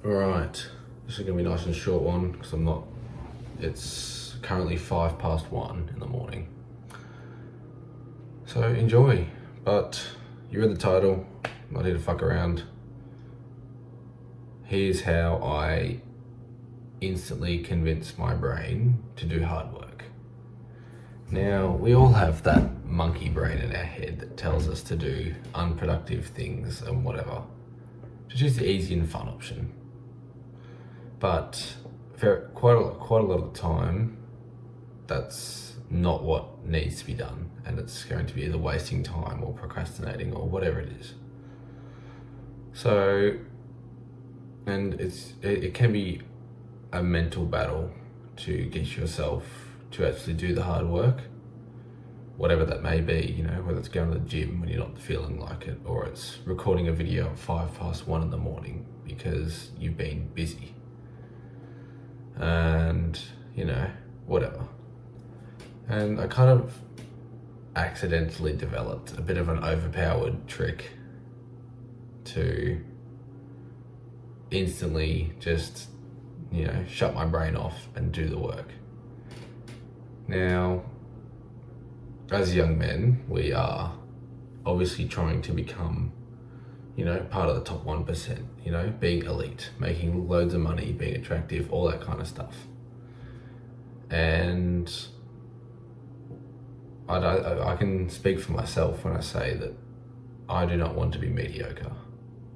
Alright, this is going to be a nice and short one because it's currently 1:05 in the morning. So enjoy, but you read the title, not here to fuck around. Here's how I instantly convince my brain to do hard work. Now, we all have that monkey brain in our head that tells us to do unproductive things and whatever. Just choose the easy and fun option. But for quite a lot of the time, that's not what needs to be done, and it's going to be either wasting time or procrastinating or whatever it is. So, and it can be a mental battle to get yourself to actually do the hard work, whatever that may be, whether it's going to the gym when you're not feeling like it, or it's recording a video at 1:05 in the morning because you've been busy. And, whatever. And I kind of accidentally developed a bit of an overpowered trick to instantly just, shut my brain off and do the work. Now, as young men, we are obviously trying to become, part of the top 1%, being elite, making loads of money, being attractive, all that kind of stuff. And I can speak for myself when I say that I do not want to be mediocre.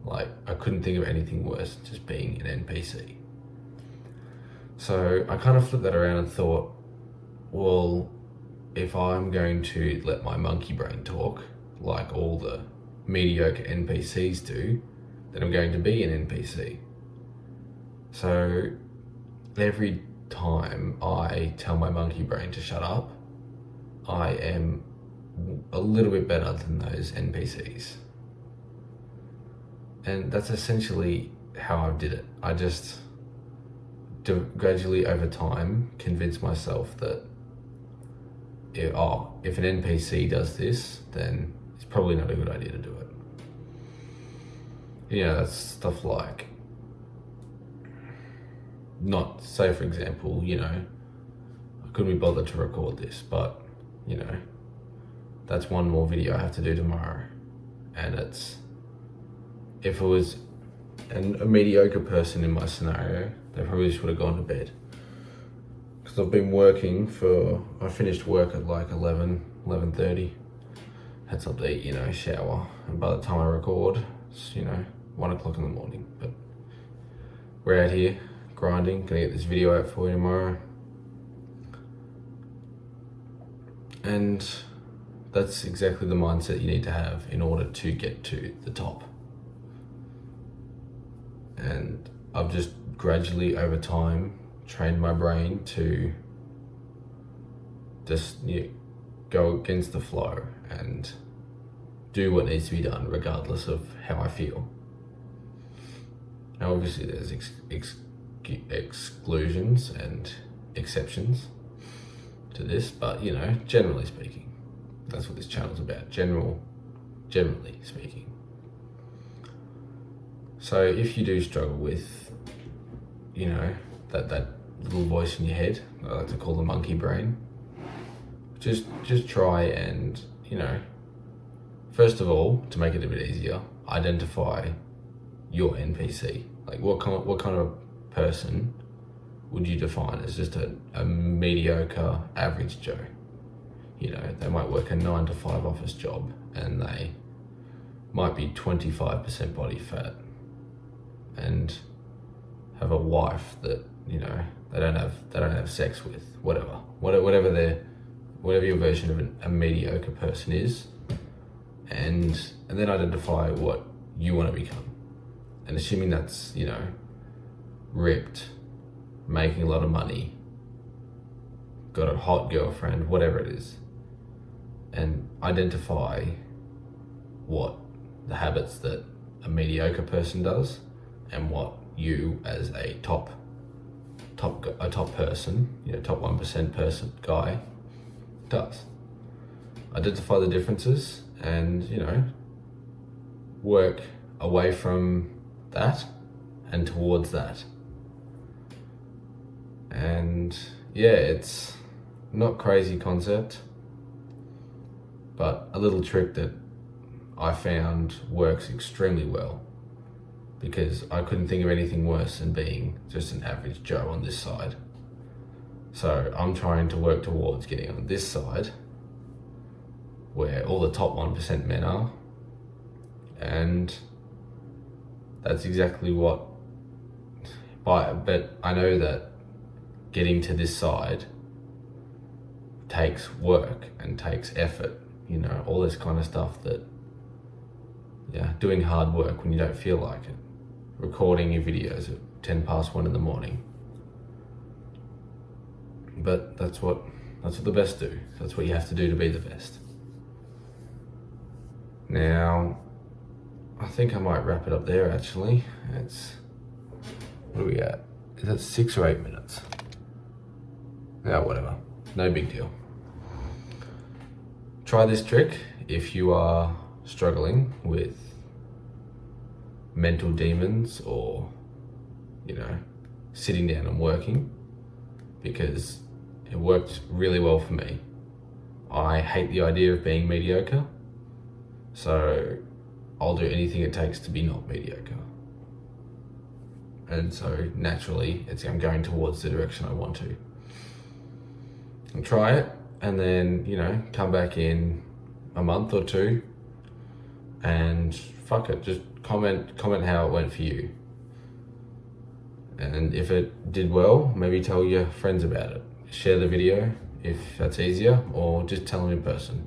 Like, I couldn't think of anything worse than just being an NPC. So I kind of flipped that around and thought, well, if I'm going to let my monkey brain talk, like all the mediocre NPCs do, then I'm going to be an NPC. So every time I tell my monkey brain to shut up, I am a little bit better than those NPCs. And that's essentially how I did it. I just gradually over time convince myself that if an NPC does this, then it's probably not a good idea to do it. That's stuff like, not say for example, I couldn't be bothered to record this, but that's one more video I have to do tomorrow. And if it was a mediocre person in my scenario, they probably just would have gone to bed. Because I've been working I finished work at like 11:30, had something to eat, shower, and by the time I record, it's 1 o'clock in the morning. But we're out here grinding, gonna get this video out for you tomorrow. And that's exactly the mindset you need to have in order to get to the top. And I've just gradually over time trained my brain to just go against the flow and do what needs to be done regardless of how I feel. Now obviously there's exclusions and exceptions to this, but generally speaking, that's what this channel's about, generally speaking. So if you do struggle with that little voice in your head, I like to call the monkey brain, just try and first of all, to make it a bit easier, identify your NPC. Like what kind of person would you define as just a mediocre average Joe? They might work a 9 to 5 office job and they might be 25% body fat and have a wife that they don't have sex with, whatever your version of a mediocre person is, and then identify what you want to become. And assuming that's ripped, making a lot of money, got a hot girlfriend, whatever it is, and identify what the habits that a mediocre person does and what you as a top person, top 1% person guy does. Identify the differences and work away from that and towards that. And yeah, it's not crazy concept, but a little trick that I found works extremely well, because I couldn't think of anything worse than being just an average Joe on this side. So I'm trying to work towards getting on this side where all the top 1% men are, and that's exactly what, but I know that getting to this side takes work and takes effort, you know, all this kind of stuff that, yeah, doing hard work when you don't feel like it, recording your videos at 1:10 in the morning. But that's what the best do. That's what you have to do to be the best. Now, I think I might wrap it up there actually. What are we at? Is that 6 or 8 minutes? Yeah, whatever. No big deal. Try this trick if you are struggling with mental demons or, you know, sitting down and working, because it worked really well for me. I hate the idea of being mediocre, so I'll do anything it takes to be not mediocre. And so naturally, I'm going towards the direction I want to. And try it, and then, you know, come back in a month or two, and fuck it, just comment how it went for you. And if it did well, maybe tell your friends about it. Share the video if that's easier, or just tell them in person.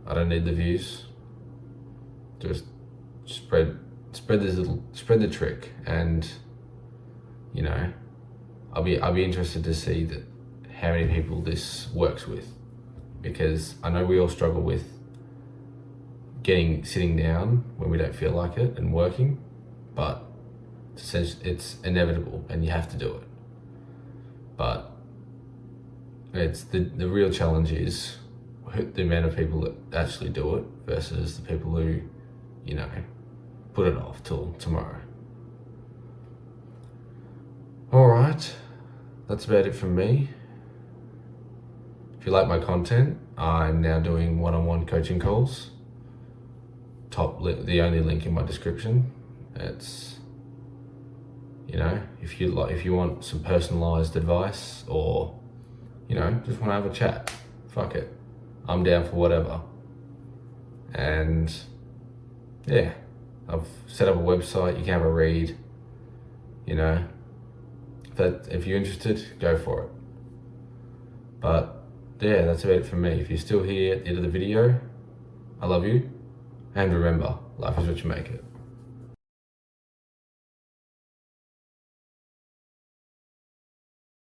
I don't need the views. Just spread the trick, and you know, I'll be interested to see how many people this works with, because I know we all struggle with sitting down when we don't feel like it and working, but it's inevitable and you have to do it. But it's the real challenge is the amount of people that actually do it versus the people who, you know, put it off till tomorrow. All right, that's about it from me. If you like my content, I'm now doing one-on-one coaching calls. The only link in my description. It's, you know, if you want some personalized advice, or, you know, just want to have a chat, fuck it, I'm down for whatever. And yeah, I've set up a website. You can have a read. You know, if you're interested, go for it. But yeah, that's about it from me. If you're still here at the end of the video, I love you. And remember, life is what you make it.